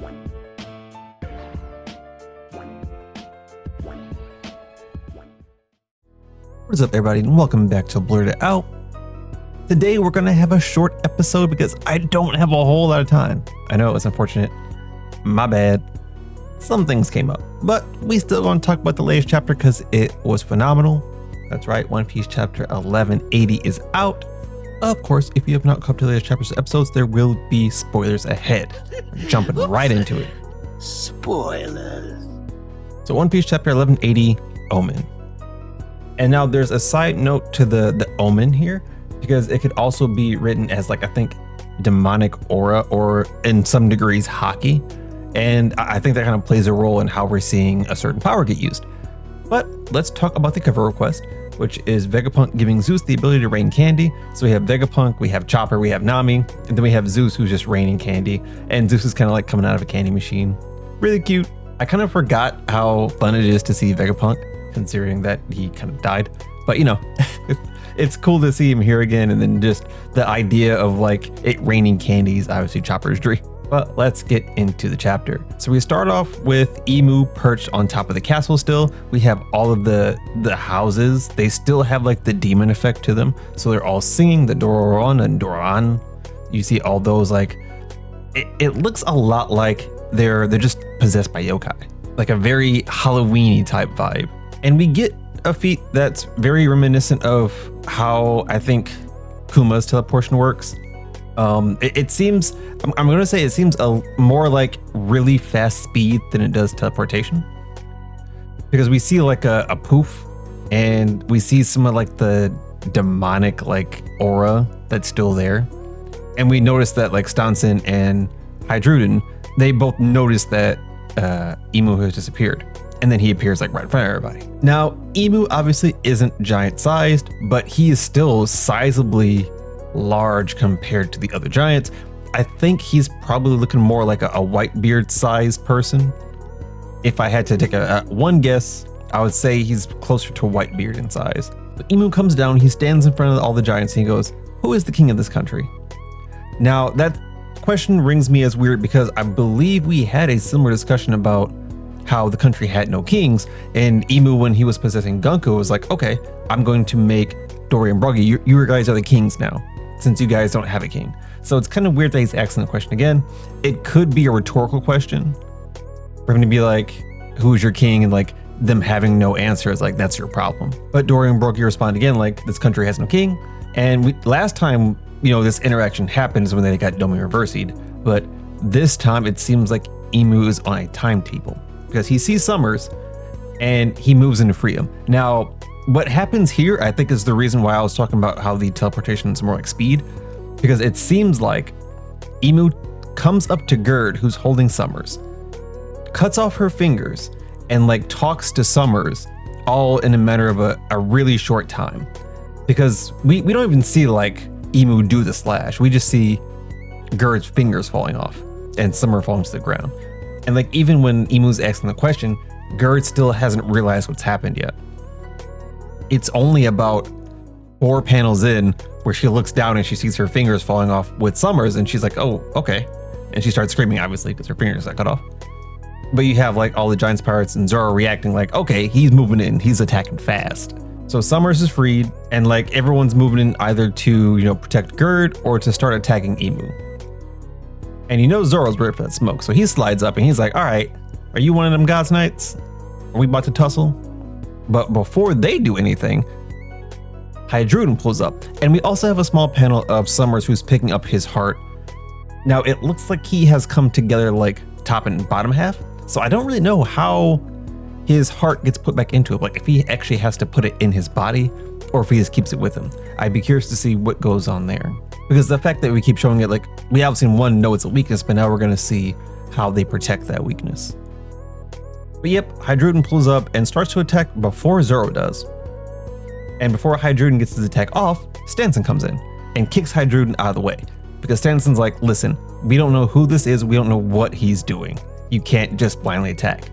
What is up, everybody, and welcome back to Blerd Out. Today we're gonna have a short episode because I don't have a whole lot of time. I know it's unfortunate. My bad. Some things came up, but we still gonna talk about the latest chapter because it was phenomenal. That's right, One Piece chapter 1180 is out. Of course, if you have not caught up to the latest chapters or episodes, there will be spoilers ahead. We're jumping right into it. Spoilers. So One Piece chapter 1180, OMEN. And now there's a side note to the OMEN here, because it could also be written as, like, I think demonic aura, or in some degrees hockey. And I think that kind of plays a role in how we're seeing a certain power get used. But let's talk about the cover request, which is Vegapunk giving Zeus the ability to rain candy. So we have Vegapunk, we have Chopper, we have Nami, and then we have Zeus who's just raining candy. And Zeus is kind of like coming out of a candy machine. Really cute. I kind of forgot how fun it is to see Vegapunk, considering that he kind of died. But you know, it's cool to see him here again, and then just the idea of like it raining candies, obviously Chopper's dream. But let's get into the chapter. So we start off with Emu perched on top of the castle still. We have all of the houses. They still have like the demon effect to them. So they're all singing the Doron and Doran. You see all those, like, it looks a lot like they're just possessed by yokai. Like a very Halloween-y type vibe. And we get a feat that's very reminiscent of how I think Kuma's teleportation works. It seems, I'm going to say it seems more like really fast speed than it does teleportation. Because we see like a poof, and we see some of like the demonic like aura that's still there. And we notice that like Stanson and Hydruden, they both notice that Emu has disappeared. And then he appears like right in front of everybody. Now, Emu obviously isn't giant sized, but he is still sizably large compared to the other giants. I think he's probably looking more like a Whitebeard sized person. If I had to take a one guess, I would say he's closer to Whitebeard in size. But Emu comes down, he stands in front of all the giants, and he goes, "Who is the king of this country?" Now, that question rings me as weird because I believe we had a similar discussion about how the country had no kings, and Emu, when he was possessing Gunko, was like, okay, I'm going to make Dory and Broggy, you guys are the kings now, since you guys don't have a king. So it's kind of weird that he's asking the question again. It could be a rhetorical question for him to be like, who's your king? And like them having no answer is like, that's your problem. But Dory and Broggy respond again like, this country has no king. And last time, you know, this interaction happens when they got Domi reversied, but this time it seems like Emu is on a timetable, because he sees Summers and he moves in to free him. Now, what happens here, I think, is the reason why I was talking about how the teleportation is more like speed, because it seems like Emu comes up to Gerd, who's holding Summers, cuts off her fingers, and like talks to Summers all in a matter of a really short time. Because we don't even see like Emu do the slash. We just see Gerd's fingers falling off and Summer falling to the ground. And like, even when Emu's asking the question, Gerd still hasn't realized what's happened yet. It's only about 4 panels in where she looks down and she sees her fingers falling off with Summers, and she's like, oh, okay. And she starts screaming, obviously, because her fingers got cut off. But you have like all the Giants pirates and Zoro reacting like, okay, he's moving in, he's attacking fast. So Summers is freed, and like everyone's moving in either to, you know, protect Gerd or to start attacking Emu. And you know Zoro's ready for that smoke, so he slides up and he's like, all right, are you one of them God's Knights? Are we about to tussle? But before they do anything, Hydruden pulls up, and we also have a small panel of Summers who's picking up his heart. Now it looks like he has come together like top and bottom half, so I don't really know how his heart gets put back into it, like if he actually has to put it in his body or if he just keeps it with him. I'd be curious to see what goes on there. Because the fact that we keep showing it, like, we obviously know it's a weakness, but now we're going to see how they protect that weakness. But yep, Hydruden pulls up and starts to attack before Zoro does. And before Hydruden gets his attack off, Stanson comes in and kicks Hydruden out of the way. Because Stanson's like, listen, we don't know who this is, we don't know what he's doing. You can't just blindly attack.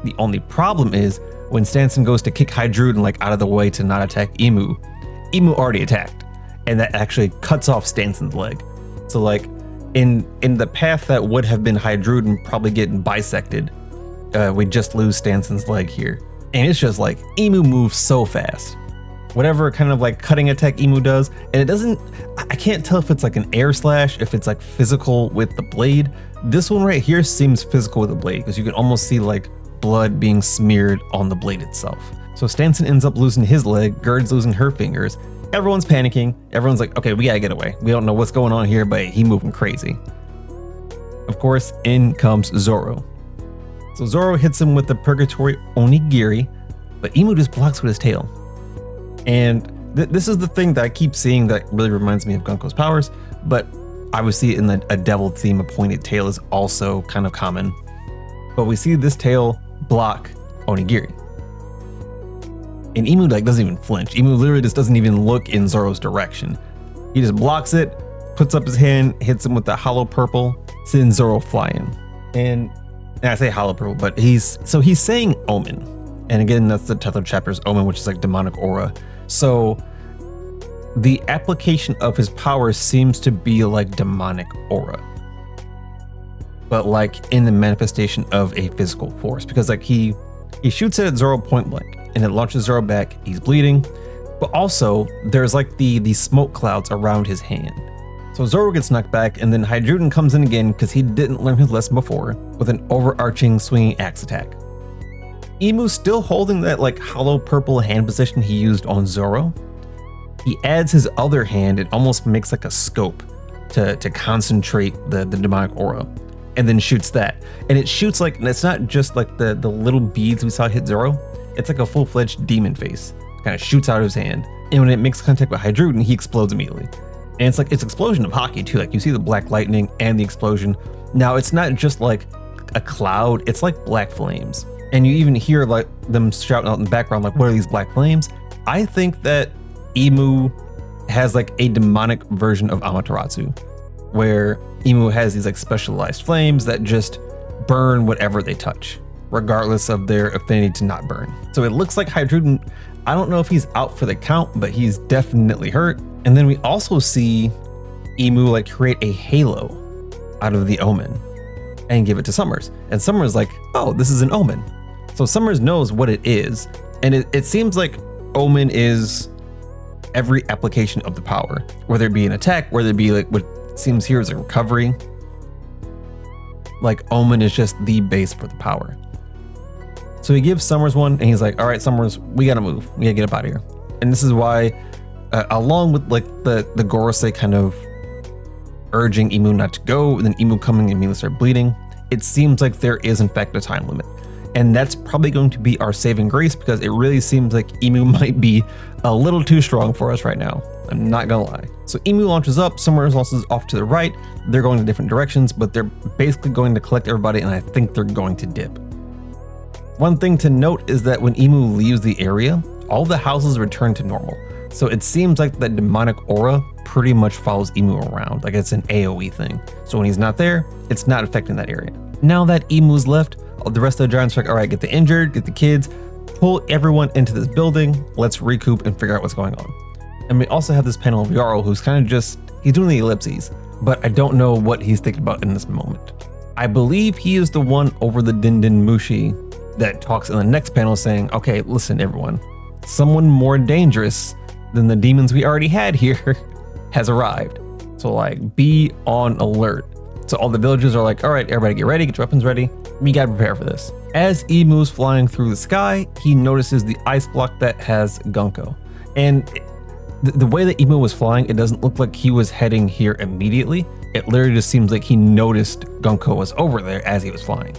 The only problem is when Stanson goes to kick Hydruden like out of the way to not attack Emu already attacked. And that actually cuts off Stanson's leg. So like, in the path that would have been Hydruden probably getting bisected, we just lose Stanson's leg here. And it's just like, Emu moves so fast. Whatever kind of like cutting attack Emu does, and it doesn't, I can't tell if it's like an air slash, if it's like physical with the blade. This one right here seems physical with the blade, because you can almost see like blood being smeared on the blade itself. So Stanson ends up losing his leg, Gerd's losing her fingers. Everyone's panicking. Everyone's like, okay, we gotta get away. We don't know what's going on here, but he moving crazy. Of course, in comes Zoro. So Zoro hits him with the Purgatory Onigiri, but Emu just blocks with his tail. And this is the thing that I keep seeing that really reminds me of Gunko's powers, but obviously in a devil theme, a pointed tail is also kind of common. But we see this tail block Onigiri. And Emu like doesn't even flinch. Emu literally just doesn't even look in Zoro's direction. He just blocks it, puts up his hand, hits him with the hollow purple, sends Zoro flying. And I say hollow purple, but he's saying Omen. And again, that's the title chapter's Omen, which is like demonic aura. So the application of his powers seems to be like demonic aura, but like in the manifestation of a physical force, because like he shoots it at Zoro point blank and it launches Zoro back. He's bleeding, but also there's like the smoke clouds around his hand. So Zoro gets knocked back, and then Hydruden comes in again because he didn't learn his lesson before with an overarching swinging axe attack. Emu's still holding that like hollow purple hand position he used on Zoro. He adds his other hand and almost makes like a scope to concentrate the demonic aura, and then shoots that. And it shoots like, and it's not just like the little beads we saw hit Zoro. It's like a full-fledged demon face. Kind of shoots out of his hand. And when it makes contact with Hydruden, he explodes immediately. And it's like, it's explosion of hockey too. Like you see the black lightning and the explosion. Now it's not just like a cloud, it's like black flames. And you even hear like them shouting out in the background, like, what are these black flames? I think that Emu has like a demonic version of Amaterasu, where Emu has these like specialized flames that just burn whatever they touch, regardless of their affinity to not burn. So it looks like Hydruden, I don't know if he's out for the count, but he's definitely hurt. And then we also see Emu like create a halo out of the Omen and give it to Summers. And Summers like, oh, this is an Omen. So Summers knows what it is. And it seems like Omen is every application of the power, whether it be an attack, whether it be like what seems here is a recovery. Like Omen is just the base for the power. So he gives Summers one and he's like, all right, Summers, we gotta move. We gotta get up out of here. And this is why, along with like the Gorosei kind of urging Emu not to go, and then Emu coming and immediately start bleeding, it seems like there is in fact a time limit. And that's probably going to be our saving grace, because it really seems like Emu might be a little too strong for us right now. I'm not gonna lie. So Emu launches up, Summers launches off to the right. They're going in different directions, but they're basically going to collect everybody, and I think they're going to dip. One thing to note is that when Emu leaves the area, all the houses return to normal. So it seems like that demonic aura pretty much follows Emu around, like it's an AoE thing. So when he's not there, it's not affecting that area. Now that Emu's left, the rest of the giants are like, all right, get the injured, get the kids, pull everyone into this building, let's recoup and figure out what's going on. And we also have this panel of Jarl who's kind of just, he's doing the ellipses, but I don't know what he's thinking about in this moment. I believe he is the one over the Dindin Mushi that talks in the next panel saying, okay, listen everyone, someone more dangerous than the demons we already had here has arrived. So like, be on alert. So all the villagers are like, all right, everybody get ready, get your weapons ready. We gotta prepare for this. As Emu's flying through the sky, he notices the ice block that has Gunko. And the way that Emu was flying, it doesn't look like he was heading here immediately. It literally just seems like he noticed Gunko was over there as he was flying.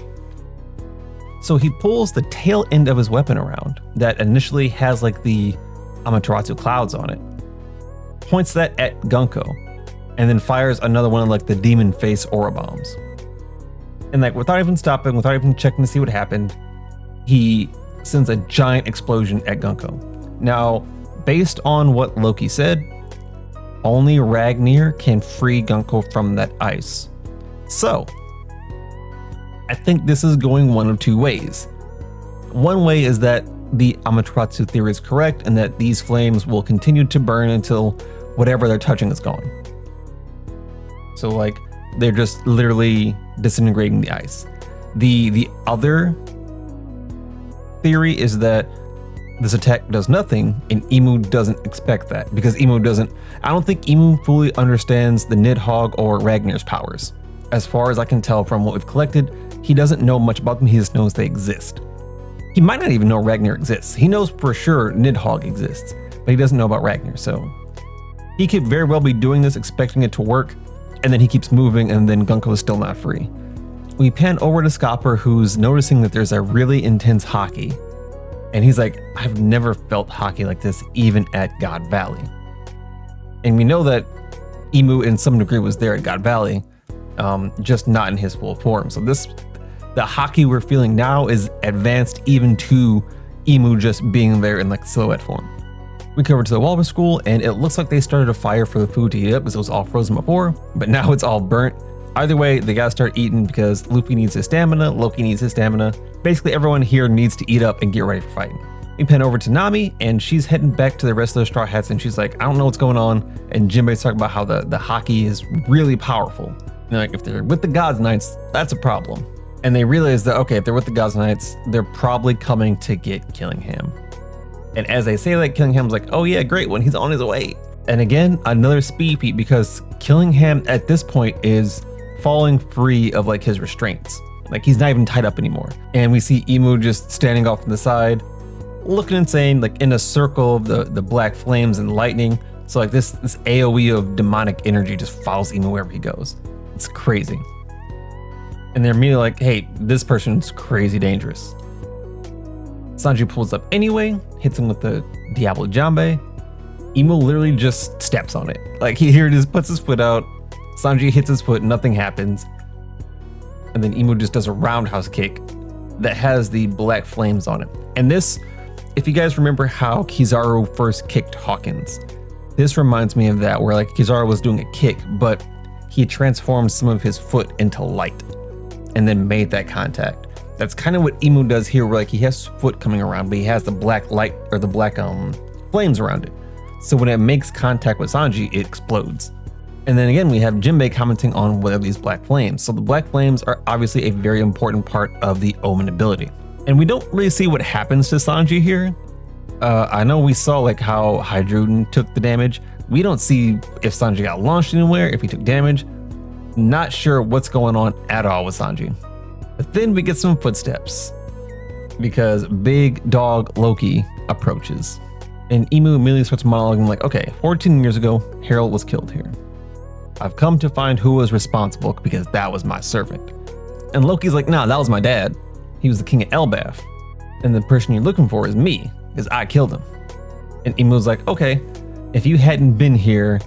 So he pulls the tail end of his weapon around that initially has like the Amaterasu clouds on it, points that at Gunko, and then fires another one of like the demon face aura bombs. And like without even stopping, without even checking to see what happened, he sends a giant explosion at Gunko. Now, based on what Loki said, only Ragnir can free Gunko from that ice. So, I think this is going one of two ways. One way is that the Amaterasu theory is correct and that these flames will continue to burn until whatever they're touching is gone. So like, they're just literally disintegrating the ice. The other theory is that this attack does nothing and Emu doesn't expect that, because I don't think Emu fully understands the Nidhogg or Ragnar's powers. As far as I can tell from what we've collected, he doesn't know much about them, he just knows they exist. He might not even know Ragnar exists. He knows for sure Nidhogg exists, but he doesn't know about Ragnar, so he could very well be doing this expecting it to work, and then he keeps moving and then Gunko is still not free. We pan over to Scopper, who's noticing that there's a really intense hockey. And he's like, I've never felt hockey like this, even at God Valley. And we know that Emu in some degree was there at God Valley, just not in his full form. So the hockey we're feeling now is advanced even to Emu just being there in like silhouette form. We cover to the Walrus School, and it looks like they started a fire for the food to heat up because it was all frozen before, but now it's all burnt. Either way, they gotta start eating because Luffy needs his stamina, Loki needs his stamina. Basically, everyone here needs to eat up and get ready for fighting. We pan over to Nami, and she's heading back to the rest of the Straw Hats, and she's like, I don't know what's going on. And Jinbei's talking about how the hockey is really powerful. And like, if they're with the Gods Knights, that's a problem. And they realize that, okay, if they're with the Gods Knights, they're probably coming to get Killingham. And as they say that, Killingham's like, oh yeah, great one, he's on his way. And again, another speed feat, because Killingham at this point is falling free of like his restraints. Like he's not even tied up anymore. And we see Emu just standing off to the side, looking insane, like in a circle of the black flames and lightning. So like this AoE of demonic energy just follows Emu wherever he goes. It's crazy. And they're immediately like, hey, this person's crazy dangerous. Sanji pulls up anyway, hits him with the Diablo Jambe. Emu literally just steps on it. Like he here just puts his foot out, Sanji hits his foot, nothing happens. And then Emu just does a roundhouse kick that has the black flames on it. And this, if you guys remember how Kizaru first kicked Hawkins, this reminds me of that, where like Kizaru was doing a kick, but he transformed some of his foot into light and then made that contact. That's kind of what Emu does here, where like he has foot coming around, but he has the black light or the black flames around it. So when it makes contact with Sanji, it explodes. And then again, we have Jinbei commenting on what are these black flames. So the black flames are obviously a very important part of the Omen ability. And we don't really see what happens to Sanji here. I know we saw like how Hydruden took the damage. We don't see if Sanji got launched anywhere, if he took damage. Not sure what's going on at all with Sanji. But then we get some footsteps because big dog Loki approaches. And Emu immediately starts monologuing like, okay, 14 years ago, Harold was killed here. I've come to find who was responsible because that was my servant. And Loki's like, nah, that was my dad. He was the king of Elbaf. And the person you're looking for is me because I killed him. And Emu's like, okay, if you hadn't been here,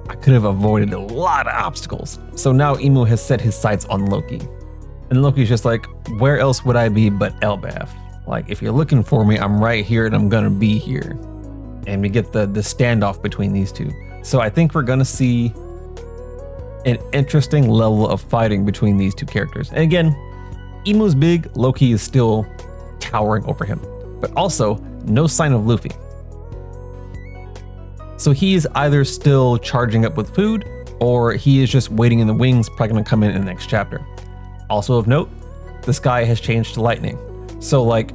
I could have avoided a lot of obstacles. So now Emu has set his sights on Loki. And Loki's just like, where else would I be but Elbaf? Like, if you're looking for me, I'm right here and I'm gonna be here. And we get the standoff between these two. So I think we're gonna see an interesting level of fighting between these two characters. And again, Emu's big, Loki is still towering over him. But also, no sign of Luffy. So he is either still charging up with food, or he is just waiting in the wings, probably gonna come in the next chapter. Also of note, the sky has changed to lightning. So like,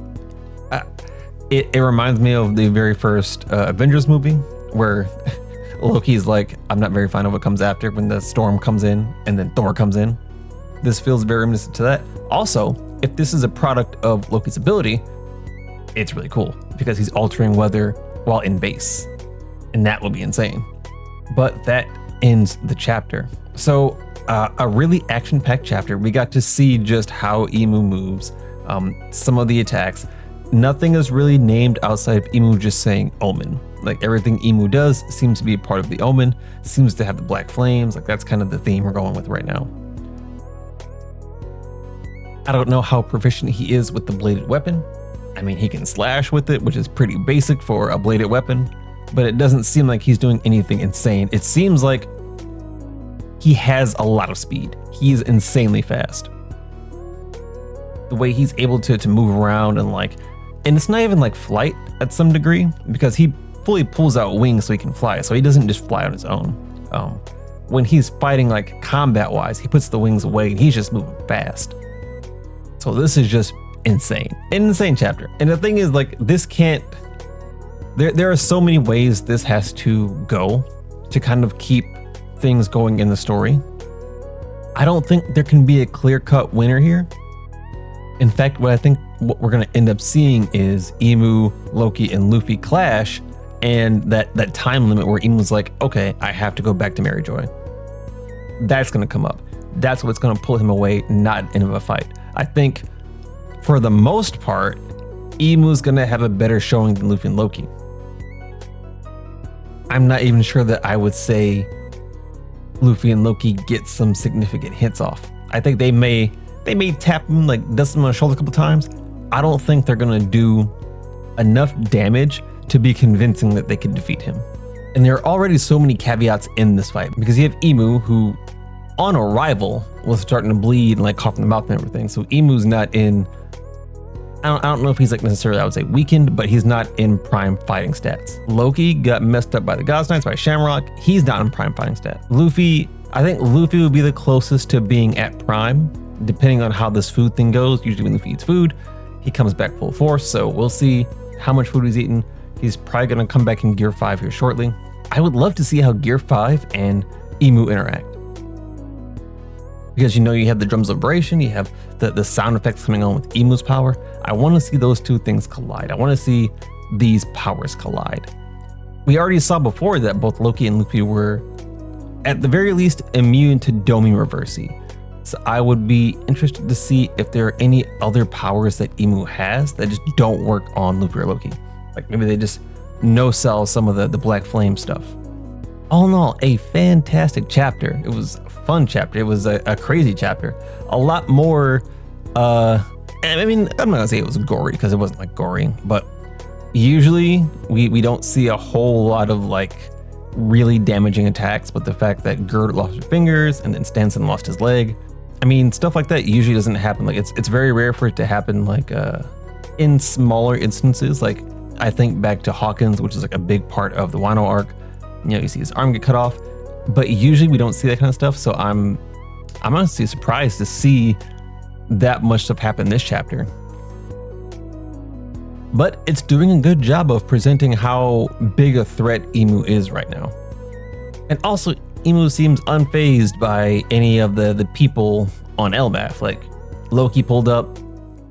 it reminds me of the very first Avengers movie, where Loki's like, I'm not very fond of what comes after when the storm comes in and then Thor comes in. This feels very reminiscent to that. Also, if this is a product of Loki's ability, it's really cool because he's altering weather while in base. And that would be insane. But that ends the chapter. So a really action-packed chapter. We got to see just how Emu moves, some of the attacks. Nothing is really named outside of Emu just saying Omen. Like everything Emu does seems to be a part of the Omen, seems to have the black flames. Like that's kind of the theme we're going with right now. I don't know how proficient he is with the bladed weapon. I mean, he can slash with it, which is pretty basic for a bladed weapon, but it doesn't seem like he's doing anything insane. It seems like he has a lot of speed. He is insanely fast. The way he's able to move around and it's not even like flight at some degree, because he fully pulls out wings so he can fly. So he doesn't just fly on his own. when he's fighting like combat wise, he puts the wings away and he's just moving fast. So this is just insane. An insane chapter. And the thing is, like, this can't, there are so many ways this has to go to kind of keep things going in the story. I don't think there can be a clear-cut winner here. In fact, what we're going to end up seeing is Emu, Loki, and Luffy clash, and that time limit where Emu's like, okay, I have to go back to Mary Joy. That's going to come up. That's what's going to pull him away, not end of a fight. I think for the most part, Emu's going to have a better showing than Luffy and Loki. I'm not even sure that I would say Luffy and Loki get some significant hits off. I think they may tap him, like dust him on the shoulder a couple times. I don't think they're going to do enough damage to be convincing that they could defeat him. And there are already so many caveats in this fight, because you have Emu, who on arrival was starting to bleed and like cough in the mouth and everything. So Emu's not in, I don't know if he's like necessarily, I would say weakened, but he's not in prime fighting stats. Loki got messed up by the God's Knights, by Shamrock. He's not in prime fighting stats. Luffy, I think Luffy would be the closest to being at prime, depending on how this food thing goes. Usually when Luffy eats food, he comes back full force. So we'll see how much food he's eaten. He's probably going to come back in Gear 5 here shortly. I would love to see how Gear 5 and Emu interact. Because you have the drums of vibration, you have the sound effects coming on with Emu's power. I want to see those two things collide. I want to see these powers collide. We already saw before that both Loki and Luffy were, at the very least, immune to Domi Reversi. So I would be interested to see if there are any other powers that Emu has that just don't work on Luffy or Loki. Like maybe they just no-sell some of the Black Flame stuff. All in all, a fantastic chapter. It was a fun chapter. It was a crazy chapter. A lot more, I mean, I'm not gonna say it was gory because it wasn't like gory, but usually we don't see a whole lot of like really damaging attacks, but the fact that Gerd lost her fingers and then Stanson lost his leg, I mean, stuff like that usually doesn't happen. Like it's very rare for it to happen like in smaller instances. Like I think back to Hawkins, which is like a big part of the Wano arc. You see his arm get cut off, but usually we don't see that kind of stuff. So I'm honestly surprised to see that much stuff happen this chapter. But it's doing a good job of presenting how big a threat Emu is right now. And also, Emu seems unfazed by any of the people on Elbaf. Like Loki pulled up,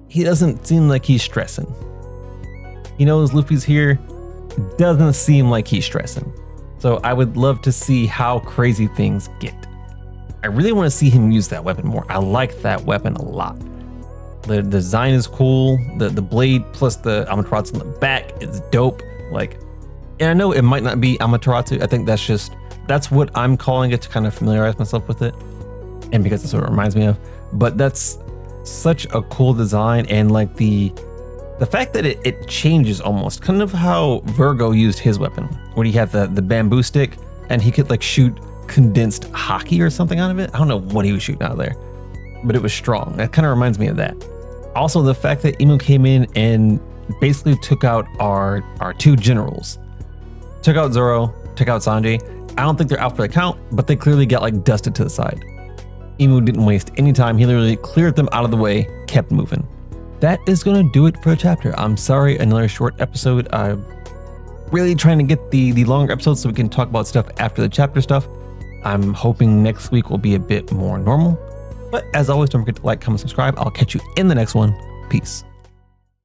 he doesn't seem like he's stressing. He knows Luffy's here, doesn't seem like he's stressing. So I would love to see how crazy things get. I really want to see him use that weapon more. I like that weapon a lot. The design is cool. The blade plus the Amaterasu on the back is dope. Like, and I know it might not be Amaterasu. I think that's what I'm calling it to kind of familiarize myself with it. And because that's what it reminds me of. But that's such a cool design, and like the fact that it changes almost, kind of how Virgo used his weapon, when he had the bamboo stick and he could like shoot condensed hockey or something out of it. I don't know what he was shooting out of there, but it was strong. That kind of reminds me of that. Also, the fact that Emu came in and basically took out our two generals. Took out Zoro, took out Sanji. I don't think they're out for the count, but they clearly got like dusted to the side. Emu didn't waste any time. He literally cleared them out of the way, kept moving. That is going to do it for the chapter. I'm sorry, another short episode. I'm really trying to get the longer episodes so we can talk about stuff after the chapter stuff. I'm hoping next week will be a bit more normal. But as always, don't forget to like, comment, subscribe. I'll catch you in the next one. Peace.